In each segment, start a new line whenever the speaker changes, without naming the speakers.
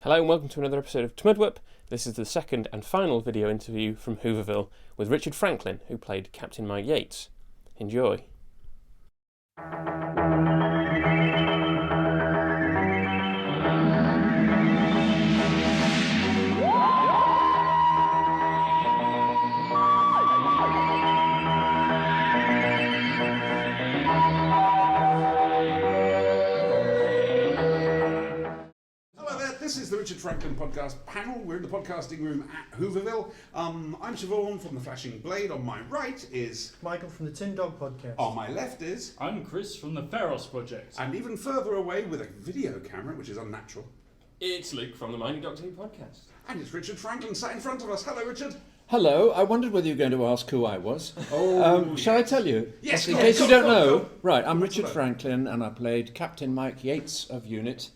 Hello and welcome to another episode of Tmudwip. This is the second and final video interview from Whooverville with Richard Franklin, who played Captain Mike Yates. Enjoy.
This is the Richard Franklin podcast panel. We're in the podcasting room at Whooverville. I'm Siobhan from The Flashing Blade. On my right is
Michael from the Tin Dog podcast.
On my left is
I'm Chris from the Pharos Project.
And even further away with a video camera, which is unnatural,
it's Luke from the Mining Doctor podcast.
And it's Richard Franklin sat in front of us. Hello, Richard.
Hello, I wondered whether you were going to ask who I was. Shall I tell you?
Yes,
in case you don't know. Right, I'm Richard
Hello.
Franklin and I played Captain Mike Yates of Unit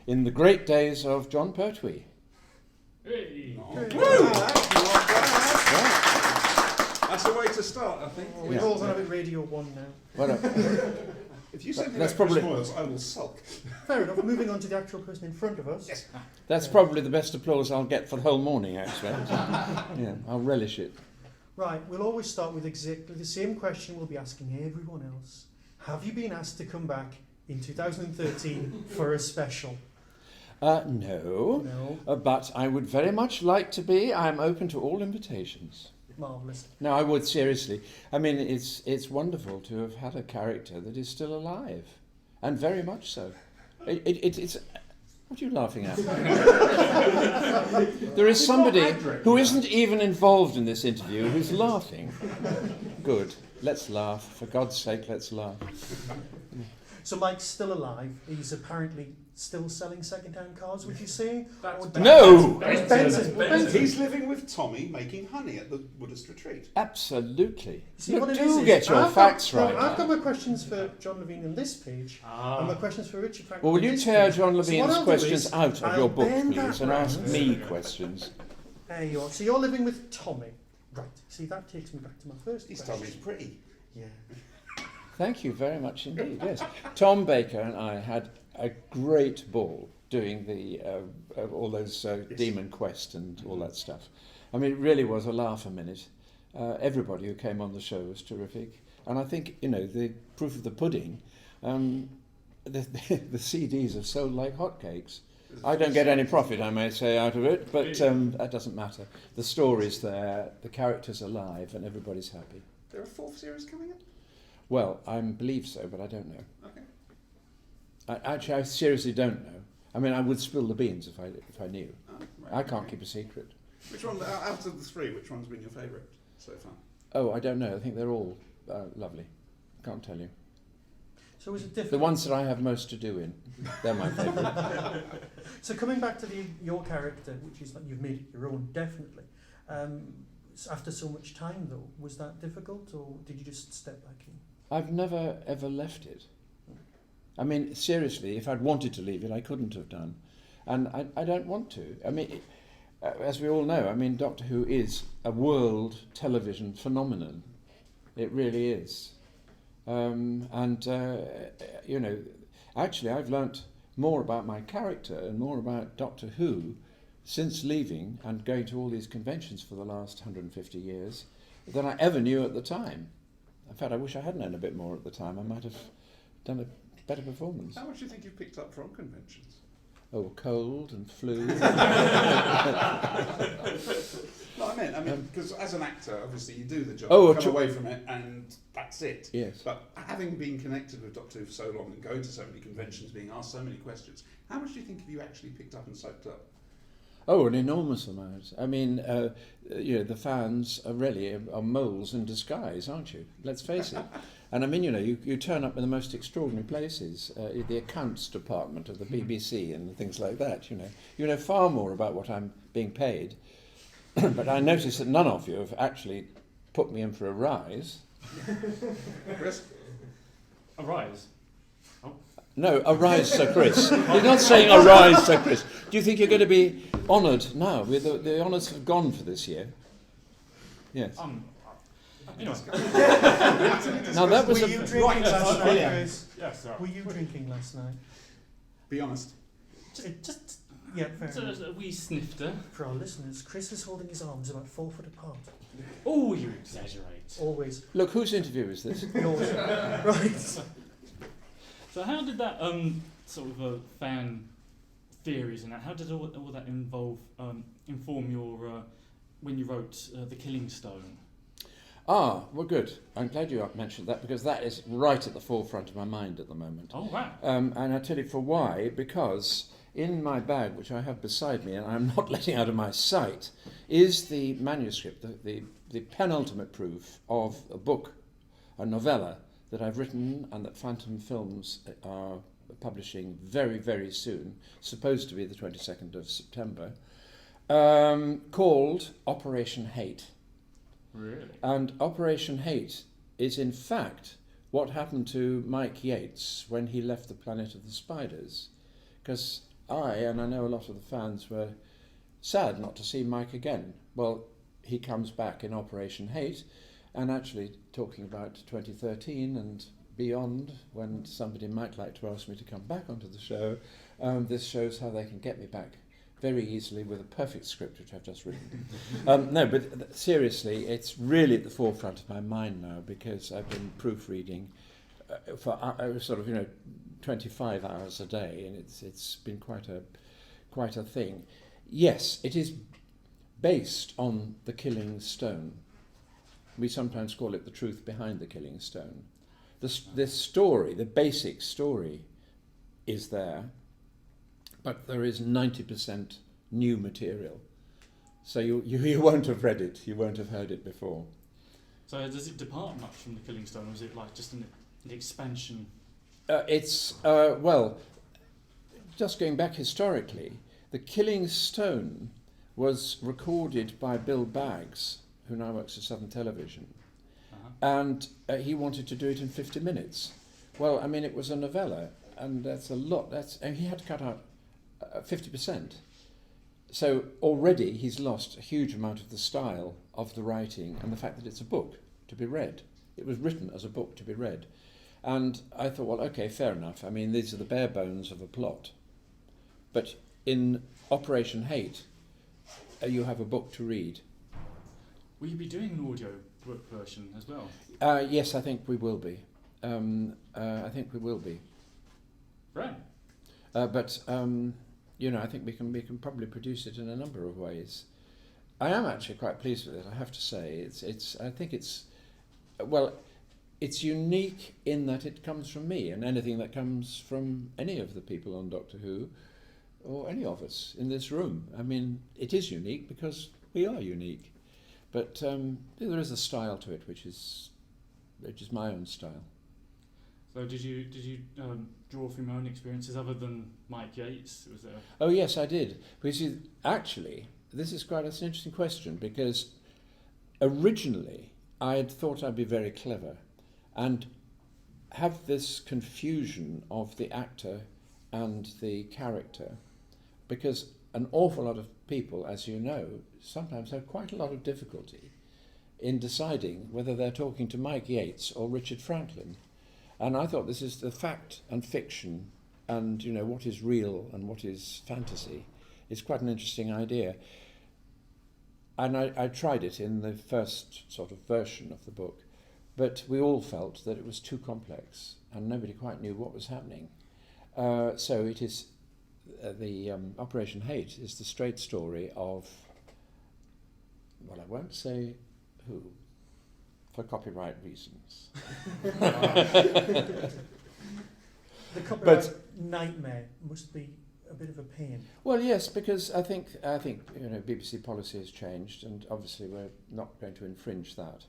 in the great days of John Pertwee.
Hey.
That's the way to start, I think.
Well, we've all gone up at Radio 1 now.
Well,
If you send me
That's
back Chris
probably-
Moyles, I will sulk.
Fair enough, moving on to the actual person in front of us.
Yes.
that's probably the best applause I'll get for the whole morning, actually. Yeah, I'll relish it.
Right, we'll always start with exactly the same question we'll be asking everyone else. Have you been asked to come back in 2013 for a special?
No, but I would very much like to be. I'm open to all invitations.
Marvellous.
No, I would, seriously. I mean, it's wonderful to have had a character that is still alive, and very much so. It's what are you laughing at? There is somebody who isn't even involved in this interview who's laughing. Good. Let's laugh. For God's sake, let's laugh.
So Mike's still alive. He's apparently still selling second-hand cars, would you say?
No!
Benson.
He's living with Tommy making honey at the Buddhist retreat.
Absolutely.
See,
Look,
what it
do
is
get your
I've
facts
got,
right.
No, I've got my questions for John Levine on this page, and my questions for Richard Franklin.
Well, will
on
you
this
tear
page.
John
So what
Levine's
I'll do
questions
is
out of
I'll
your book,
bend that
please, and ask
round.
me questions?
There you are. So you're living with Tommy. Right. See, that takes me back to my first
His
question.
Tommy's pretty.
Yeah.
Thank you very much indeed, yes. Tom Baker and I had a great ball doing the all those Demon Quest and all that stuff. I mean, it really was a laugh a minute. Everybody who came on the show was terrific. And I think, you know, the proof of the pudding, the CDs are sold like hotcakes. I don't get any profit, I may say, out of it, but that doesn't matter. The story's there, the character's alive, and everybody's happy.
There a fourth series coming in?
Well, I believe so, but I don't know.
Okay.
I seriously don't know. I mean, I would spill the beans if I knew.
Oh, right.
I can't keep a secret.
Which one, out of the three, which one's been your favourite so far?
Oh, I don't know. I think they're all lovely. Can't tell you.
So is it different?
The ones that I have most to do in, they're my favourite.
So coming back to your character, which is like you've made it your own, definitely. After so much time, though, was that difficult, or did you just step back in?
I've never ever left it. I mean, seriously, if I'd wanted to leave it, I couldn't have done. And I don't want to. I mean, as we all know, I mean, Doctor Who is a world television phenomenon. It really is. You know, actually, I've learnt more about my character and more about Doctor Who since leaving and going to all these conventions for the last 150 years than I ever knew at the time. In fact, I wish I had known a bit more at the time. I might have done a better performance.
How much do you think you've picked up from conventions?
Oh, cold and flu.
No, I mean, because as an actor, obviously you do the job, come away from it, and that's it.
Yes.
But having been connected with Doctor Who for so long and going to so many conventions, being asked so many questions, how much do you think have you actually picked up and soaked up?
Oh, an enormous amount. I mean, you know, the fans are really are moles in disguise, aren't you? Let's face it. And I mean, you know, you turn up in the most extraordinary places, the accounts department of the BBC and things like that, you know. You know far more about what I'm being paid. But I notice that none of you have actually put me in for a rise.
Chris?
A rise.
No, a rise, Sir Chris. He's not saying a rise, Sir Chris. Do you think you're going to be honoured now? The honours have gone for this year. Yes.
Anyway.
Now that was
Were you drinking last night, Chris?
Yes, sir.
Were you drinking last night?
Be honest.
Just
Yeah, fair
So
enough.
there's a wee snifter.
For our listeners, Chris is holding his arms about 4 foot apart.
Oh, you exaggerate.
Always.
Look, whose interview is this?
Yours. Right.
So how did that sort of fan theories and that? How did all that inform your when you wrote The Killing Stone?
Ah, well, good. I'm glad you mentioned that because that is right at the forefront of my mind at the moment.
Oh wow!
And I'll tell you for why. Because in my bag, which I have beside me, and I'm not letting out of my sight, is the manuscript, the penultimate proof of a book, a novella that I've written and that Phantom Films are publishing very, very soon, supposed to be the 22nd of September, called Operation Hate.
Really?
And Operation Hate is in fact what happened to Mike Yates when he left the Planet of the Spiders. Because I know a lot of the fans, were sad not to see Mike again. Well, he comes back in Operation Hate, and actually talking about 2013 and beyond, when somebody might like to ask me to come back onto the show, this shows how they can get me back very easily with a perfect script which I've just written. No, but seriously, it's really at the forefront of my mind now because I've been proofreading for sort of 25 hours a day, and it's been quite a thing. Yes, it is based on The Killing Stone. We sometimes call it The Truth Behind the Killing Stone. This story, the basic story, is there, but there is 90% new material. So you won't have read it, you won't have heard it before.
So does it depart much from The Killing Stone, or is it like just an expansion?
Well, just going back historically, The Killing Stone was recorded by Bill Baggs, who now works at Southern Television, and he wanted to do it in 50 minutes. Well, I mean, it was a novella, and that's a lot. And he had to cut out 50%. So already he's lost a huge amount of the style of the writing and the fact that it's a book to be read. It was written as a book to be read. And I thought, well, okay, fair enough. I mean, these are the bare bones of a plot. But in Operation Hate, you have a book to read.
Will you be doing an audio book version as well?
Yes, I think we will be. I think we will be.
Right.
But I think we can probably produce it in a number of ways. I am actually quite pleased with it, I have to say. I think it's unique in that it comes from me, and anything that comes from any of the people on Doctor Who, or any of us in this room. I mean, it is unique because we are unique. But there is a style to it, which is my own style.
So did you draw from your own experiences other than Mike Yates? Was there?
Oh yes, I did. Because actually, this is quite an interesting question, because originally I had thought I'd be very clever and have this confusion of the actor and the character, because an awful lot of people, as you know, sometimes have quite a lot of difficulty in deciding whether they're talking to Mike Yates or Richard Franklin. And I thought this is the fact and fiction and, what is real and what is fantasy. It's quite an interesting idea. And I tried it in the first sort of version of the book, but we all felt that it was too complex and nobody quite knew what was happening. So it is, the Operation Hate is the straight story of, well, I won't say who, for copyright reasons.
The copyright nightmare must be a bit of a pain.
Well, yes, because I think BBC policy has changed, and obviously we're not going to infringe that.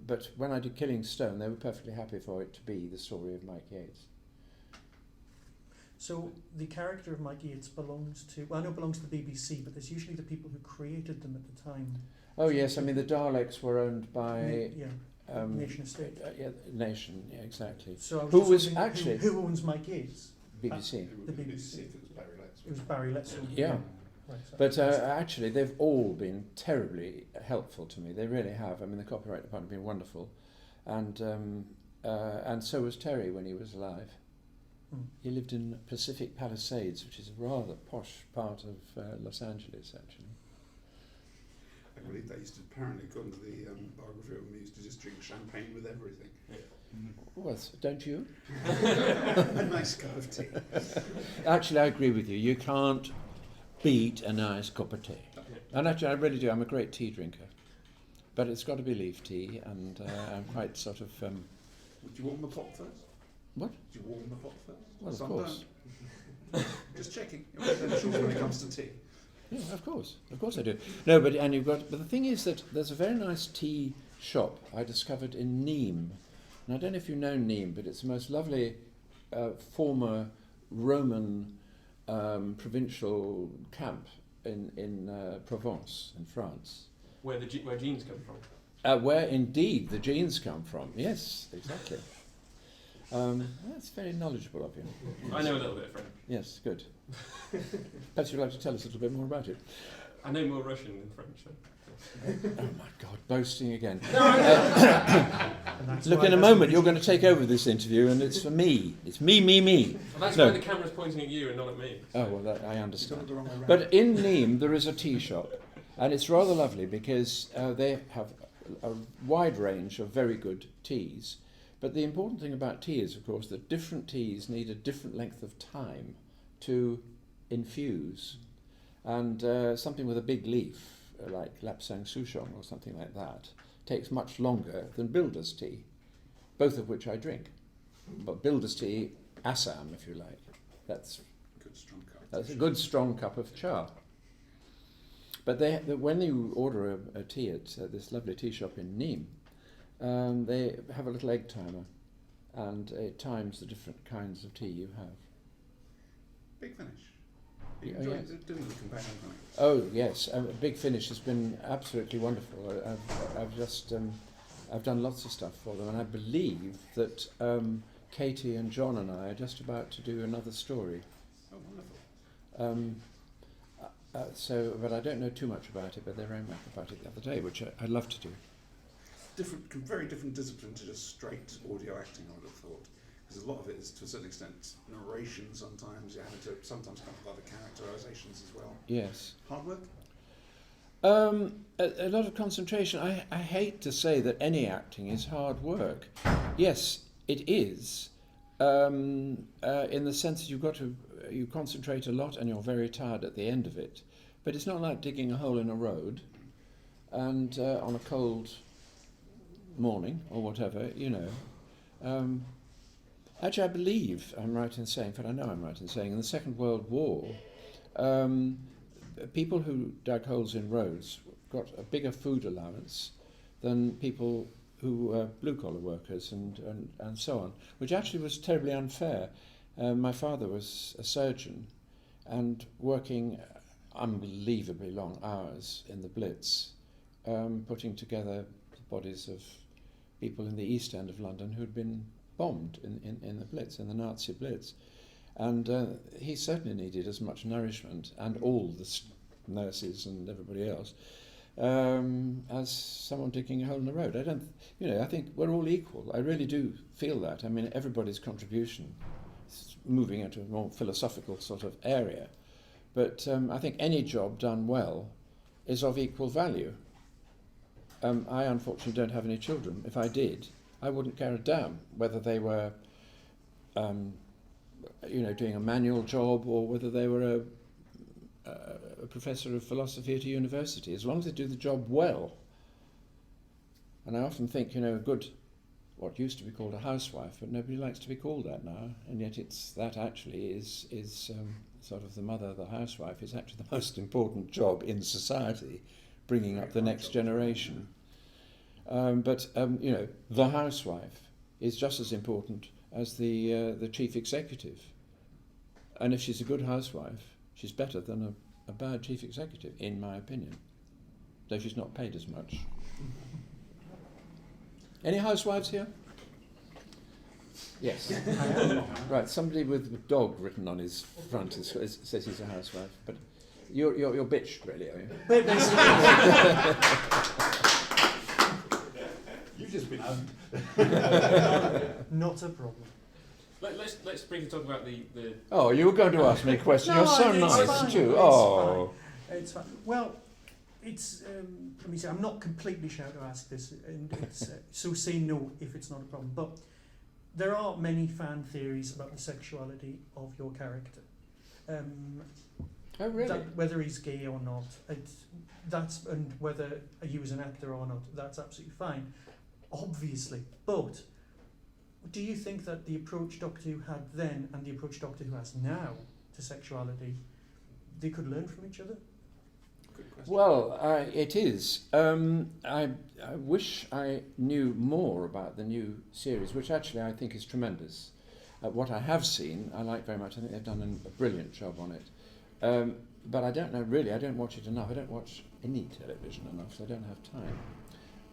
But when I did Killing Stone, they were perfectly happy for it to be the story of Mike Yates.
So the character of Mike Yates belongs to the BBC, but there's usually the people who created them at the time.
Oh yes, I mean the Daleks were owned by
Nation Estate.
Nation, yeah, exactly.
So I was
Who
just
was
wondering
actually
who owns Mike Yates?
BBC.
The BBC.
It was Barry Letts.
It was Barry Letts.
Yeah.
Right, so
But actually, they've all been terribly helpful to me. They really have. I mean, the copyright department has been wonderful, and so was Terry when he was alive. He lived in Pacific Palisades, which is a rather posh part of Los Angeles, actually.
I believe they used to, apparently, according to the biography of him, he used to just drink champagne with everything.
Well, don't you?
A nice cup of tea.
Actually, I agree with you. You can't beat a nice cup of tea. And actually, I really do. I'm a great tea drinker. But it's got to be leaf tea, and I'm quite sort of...
Would you warm the pot first?
What?
Would you warm the pot first?
Well, of
Some
course.
don't. Just checking. Your credentials when it comes to tea.
Yeah, of course I do. No, but the thing is that there's a very nice tea shop I discovered in Nîmes. And I don't know if you know Nîmes, but it's the most lovely former Roman provincial camp in Provence, in France.
Where jeans come from.
Where indeed the genes come from. Yes, exactly. That's very knowledgeable of you.
I know a little bit of French.
Yes, good. Perhaps you'd like to tell us a little bit more about it.
I know more Russian than French. So.
Oh my God, boasting again.
And that's
Look,
why
in a
it
moment
hasn't
you're going to take over this interview, and it's for me. It's me.
Well, that's
No.
why the camera's pointing at you and not at me.
Oh, well, that, I
Done it
understand.
the wrong way round.
But in Nîmes there is a tea shop, and it's rather lovely because they have a wide range of very good teas. But the important thing about tea is, of course, that different teas need a different length of time to infuse. And something with a big leaf, like Lapsang Souchong or something like that, takes much longer than Builder's tea, both of which I drink. But Builder's tea, Assam, if you like, that's
Good strong cup.
a good strong cup of cha. But when you order a tea at this lovely tea shop in Nîmes, they have a little egg timer, and it times the different kinds of tea you have.
Big Finish. You
Oh,
enjoy
yes.
doing the companion comics?
Oh yes, Big Finish has been absolutely wonderful. I've done lots of stuff for them, and I believe that Katie and John and I are just about to do another story.
Oh, wonderful.
But I don't know too much about it. But they rang back about it the other day, which I'd love to do.
Very different discipline to just straight audio acting, I would have thought. Because a lot of it is, to a certain extent, narration sometimes. You have to sometimes come up with other characterizations as well.
Yes.
Hard work?
A lot of concentration. I hate to say that any acting is hard work. Yes, it is. In the sense that you concentrate a lot and you're very tired at the end of it. But it's not like digging a hole in a road and on a cold morning or whatever, you know. Actually, I believe I'm right in saying, in fact I know I'm right in saying, in the Second World War, people who dug holes in roads got a bigger food allowance than people who were blue-collar workers and so on, which actually was terribly unfair. My father was a surgeon and working unbelievably long hours in the Blitz, putting together the bodies of people in the East End of London who'd been bombed in the Blitz, in the Nazi Blitz. And he certainly needed as much nourishment, and all the nurses and everybody else, as someone digging a hole in the road. I think we're all equal. I really do feel that. I mean, everybody's contribution is moving into a more philosophical sort of area. But I think any job done well is of equal value. I unfortunately don't have any children. If I did, I wouldn't care a damn whether they were, doing a manual job or whether they were a professor of philosophy at a university, as long as they do the job well. And I often think, what used to be called a housewife, but nobody likes to be called that now, and yet that actually is sort of the mother, the housewife, is actually the most important job in society, bringing up the next generation. But the housewife is just as important as the chief executive. And if she's a good housewife, she's better than a bad chief executive, in my opinion, though she's not paid as much. Any housewives here? Yes. Right, somebody with dog written on his front says he's a housewife, but you're bitch, really, are you?
You've just been...
Not a problem.
Let's briefly talk about the
Oh, you were going to ask me a question.
No,
You're so
it's
nice,
fine,
too.
it's
Oh.
It's fine. Well, it's let me say, I'm not completely sure how to ask this, and it's, so say no if it's not a problem. But there are many fan theories about the sexuality of your character.
Oh, really?
Whether he's gay or not, and whether he was an actor or not, that's absolutely fine, obviously. But do you think that the approach Doctor Who had then and the approach Doctor Who has now to sexuality, they could learn from each other?
Good question.
Well, it is. I wish I knew more about the new series, which actually I think is tremendous. What I have seen, I like very much. I think they've done a brilliant job on it. But I don't know, really. I don't watch it enough. I don't watch any television enough, so I don't have time.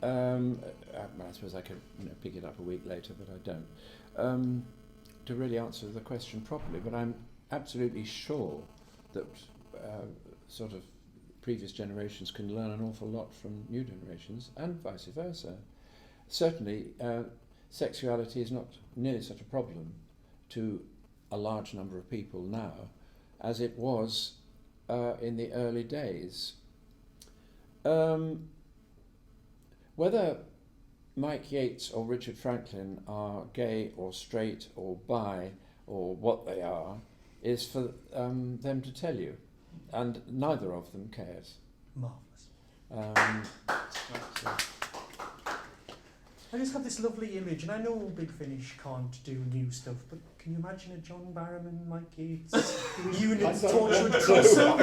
I suppose I could pick it up a week later, but I don't. To really answer the question properly, but I'm absolutely sure that sort of previous generations can learn an awful lot from new generations, and vice versa. Certainly, sexuality is not nearly such a problem to a large number of people now as it was in the early days. Whether Mike Yates or Richard Franklin are gay or straight or bi or what they are is for them to tell you, and neither of them cares.
Marvellous. I just have this lovely image, and I know Big Finish can't do new stuff, but can you imagine a John Barrowman and Mike Yates unit tortured crossover?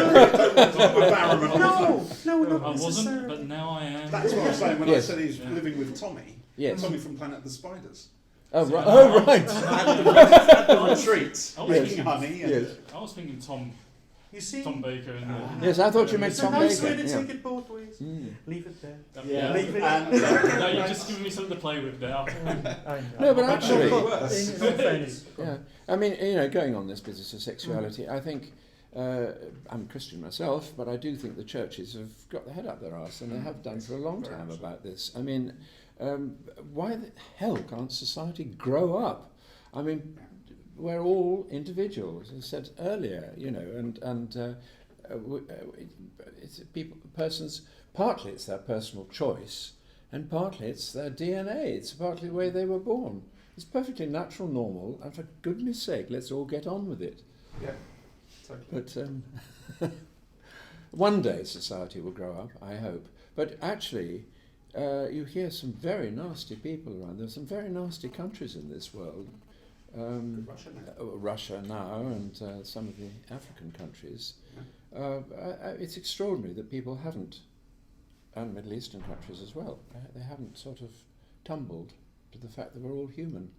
No, not
I wasn't,
necessarily.
but now I am.
That's what I was saying when
Yes.
I said he's living with Tommy.
Yes.
Tommy from Planet of the Spiders.
Oh,
So
right.
now
Oh,
I'm-
right.
At the retreat,
I was
making
thinking-
honey. And
Yes.
I was thinking Tom
You see,
Baker and
Yes, I thought you meant
it's a
Tom
nice
Baker.
way to
Yeah.
take it both ways.
Mm.
Leave it there.
Yeah.
Leave it.
And-
no, you're just giving me something to play with now.
I know.
No, but actually-
in all fairness,
Yeah, I mean, going on this business of sexuality, I think, I'm a Christian myself, but I do think the churches have got their head up their arse, and they have done for a long
Very
time
much so.
about this. I mean, why the hell can't society grow up? I mean, we're all individuals, as I said earlier, it's persons, partly it's their personal choice, and partly it's their DNA, it's partly the way they were born. It's perfectly natural, normal, and for goodness sake, let's all get on with it.
Yeah, totally.
But one day society will grow up, I hope. But actually, you hear some very nasty people around. There are some very nasty countries in this world.
Russia now.
Russia now, and some of the African countries. It's extraordinary that people haven't, and Middle Eastern countries as well, they haven't sort of tumbled to the fact that we're all human.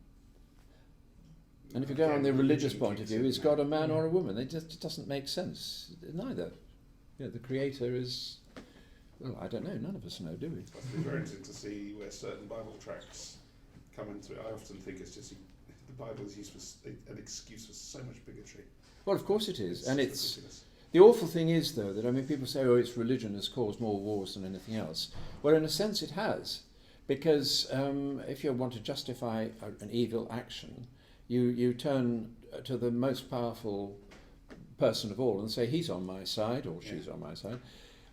And if you go on the religious point of view, is God a man or a woman? It doesn't make sense. Neither. The Creator is, well, I don't know, none of us know, do we?
It's been very interesting to see where certain Bible tracts come into it. I often think it's just the Bible is used for an excuse for so much bigotry.
Well, of course it is. And it's
ridiculous.
the awful thing is, though, that people say, oh, it's religion has caused more wars than anything else. Well, in a sense it has. Because if you want to justify an evil action, you turn to the most powerful person of all and say, he's on my side, or she's on my side,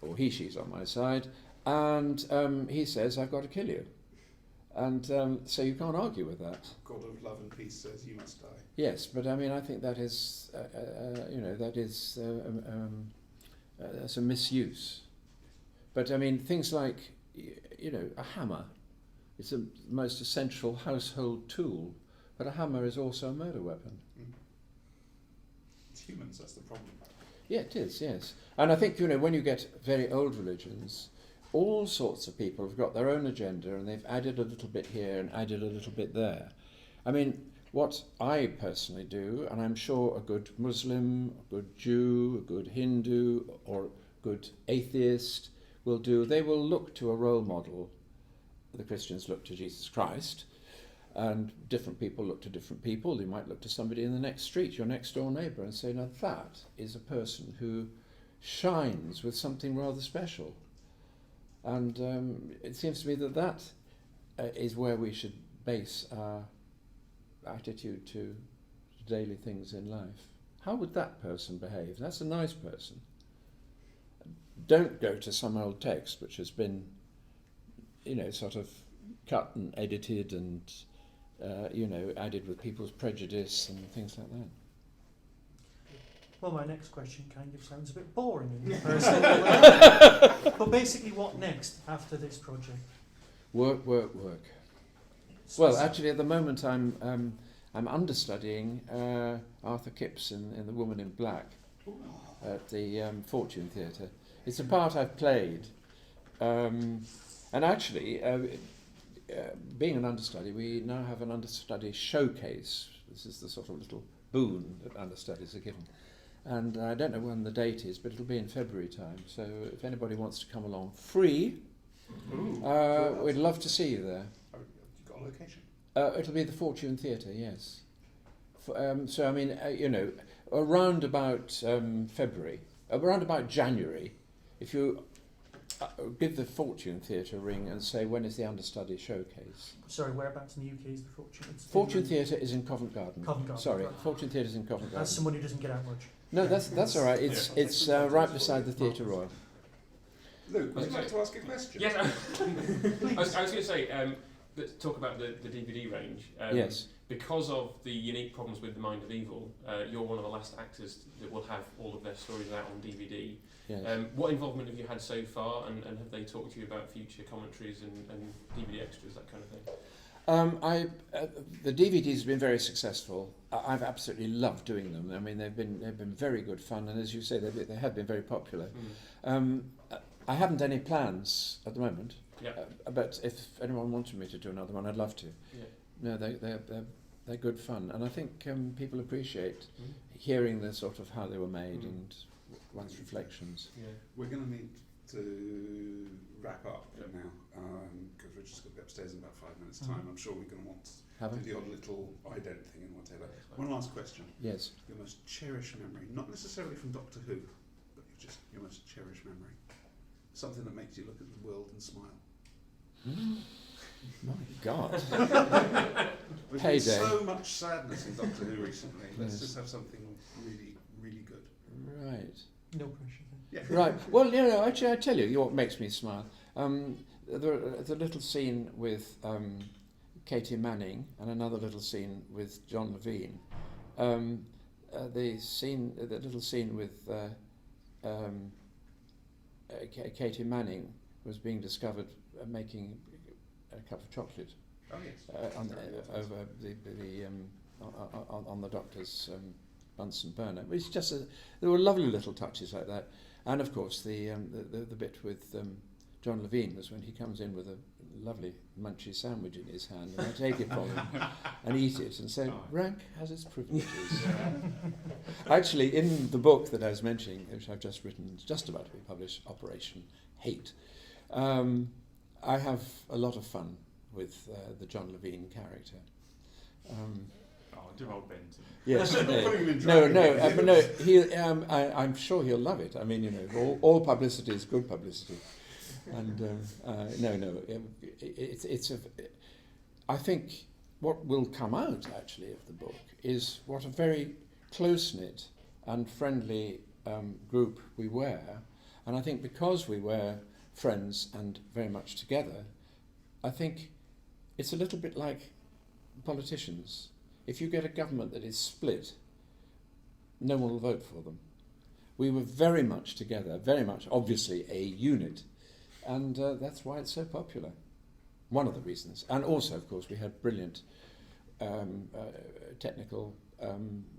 or she's on my side, and he says, I've got to kill you. And so you can't argue with that.
God of love and peace says you must die.
Yes, but I mean, I think that is, that's a misuse. But I mean, things like, a hammer. It's the most essential household tool, but a hammer is also a murder weapon.
It's humans, that's the problem.
Yeah, it is, yes. And I think, when you get very old religions, all sorts of people have got their own agenda, and they've added a little bit here and added a little bit there. I mean, what I personally do, and I'm sure a good Muslim, a good Jew, a good Hindu, or a good atheist will do, they will look to a role model. The Christians look to Jesus Christ, and different people look to different people. They might look to somebody in the next street, your next door neighbour, and say, now that is a person who shines with something rather special. And it seems to me that is where we should base our attitude to daily things in life. How would that person behave? That's a nice person. Don't go to some old text which has been, sort of cut and edited and, added with people's prejudice and things like that.
Well, my next question kind of sounds a bit boring in personal way. But basically, what next after this project?
Work. Well, actually, at the moment, I'm understudying Arthur Kipps in The Woman in Black at the Fortune Theatre. It's a part I've played, and actually, being an understudy, we now have an understudy showcase. This is the sort of little boon that understudies are given. And I don't know when the date is, but it'll be in February time. So if anybody wants to come along free, we'd love to see you there.
Oh, you got a location?
It'll be the Fortune Theatre, yes. So I mean, around about February, around about January, if you give the Fortune Theatre a ring and say when is the understudy showcase.
Sorry, whereabouts in the UK is the Fortune?
Fortune Theatre is in Covent Garden.
Covent Garden.
Sorry,
Right.
Fortune Theatre is in Covent Garden.
As someone who doesn't get out much.
No, that's all right. It's right beside the Theatre Royal.
Luke, would you like to ask a question?
Yes, I was going to say, let's talk about the DVD range.
Yes.
Because of the unique problems with The Mind of Evil, you're one of the last actors that will have all of their stories out on DVD.
Yes.
What involvement have you had so far, and have they talked to you about future commentaries and DVD extras, that kind of thing?
The DVDs have been very successful. I've absolutely loved doing them. I mean, they've been very good fun, and as you say, they have been very popular. I haven't any plans at the moment.
Yeah.
But if anyone wanted me to do another one, I'd love to.
Yeah.
No, they're good fun, and I think people appreciate hearing the sort of how they were made and one's reflections.
Yeah.
We're going to need to wrap up now because we're just going to be upstairs in about 5 minutes' time. I'm sure we're going to want to do the odd little ident thing and whatever. One last question.
Yes.
Your most cherished memory, not necessarily from Doctor Who, but just your most cherished memory. Something that makes you look at the world and smile.
My God.
There's
Payday.
been so much sadness in Doctor Who recently. Let's just have something really, really good.
Right.
No pressure then.
Yeah.
Right. Well, actually, I tell you what makes me smile. The little scene with Katie Manning and another little scene with John Levine. The little scene with Katie Manning was being discovered making a cup of chocolate
Oh yes.
on the doctor's Bunsen burner. It's just there were lovely little touches like that, and of course the bit with John Levine was when he comes in with a lovely munchy sandwich in his hand, and I take it from him and eat it and say, rank has its privileges. Actually, in the book that I was mentioning, which I've just written, it's just about to be published, Operation Hate, I have a lot of fun with the John Levine character.
Do old Benton.
Yes.
Putting him in
No. I'm sure he'll love it. I mean, all publicity is good publicity. And I think what will come out actually of the book is what a very close-knit and friendly group we were, and I think because we were friends and very much together, I think it's a little bit like politicians. If you get a government that is split, no one will vote for them. We were very much together, very much obviously a unit. And that's why it's so popular. One of the reasons. And also, of course, we had brilliant technical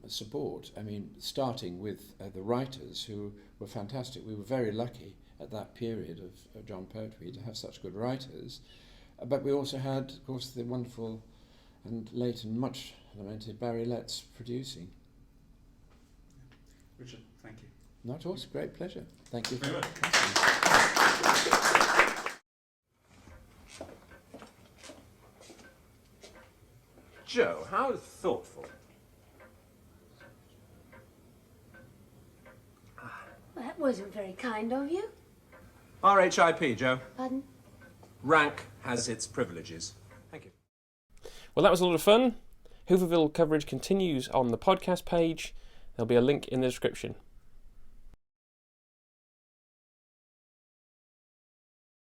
support. I mean, starting with the writers who were fantastic. We were very lucky at that period of John Pertwee to have such good writers. But we also had, of course, the wonderful and late and much lamented Barry Letts producing.
Richard, thank you.
Not at all, it's a great pleasure. Thank you
Very much.
Joe, how thoughtful.
That wasn't very kind of you.
RHIP, Joe.
Pardon?
Rank has its privileges. Thank you.
Well, that was a lot of fun. Whooverville coverage continues on the podcast page. There'll be a link in the description.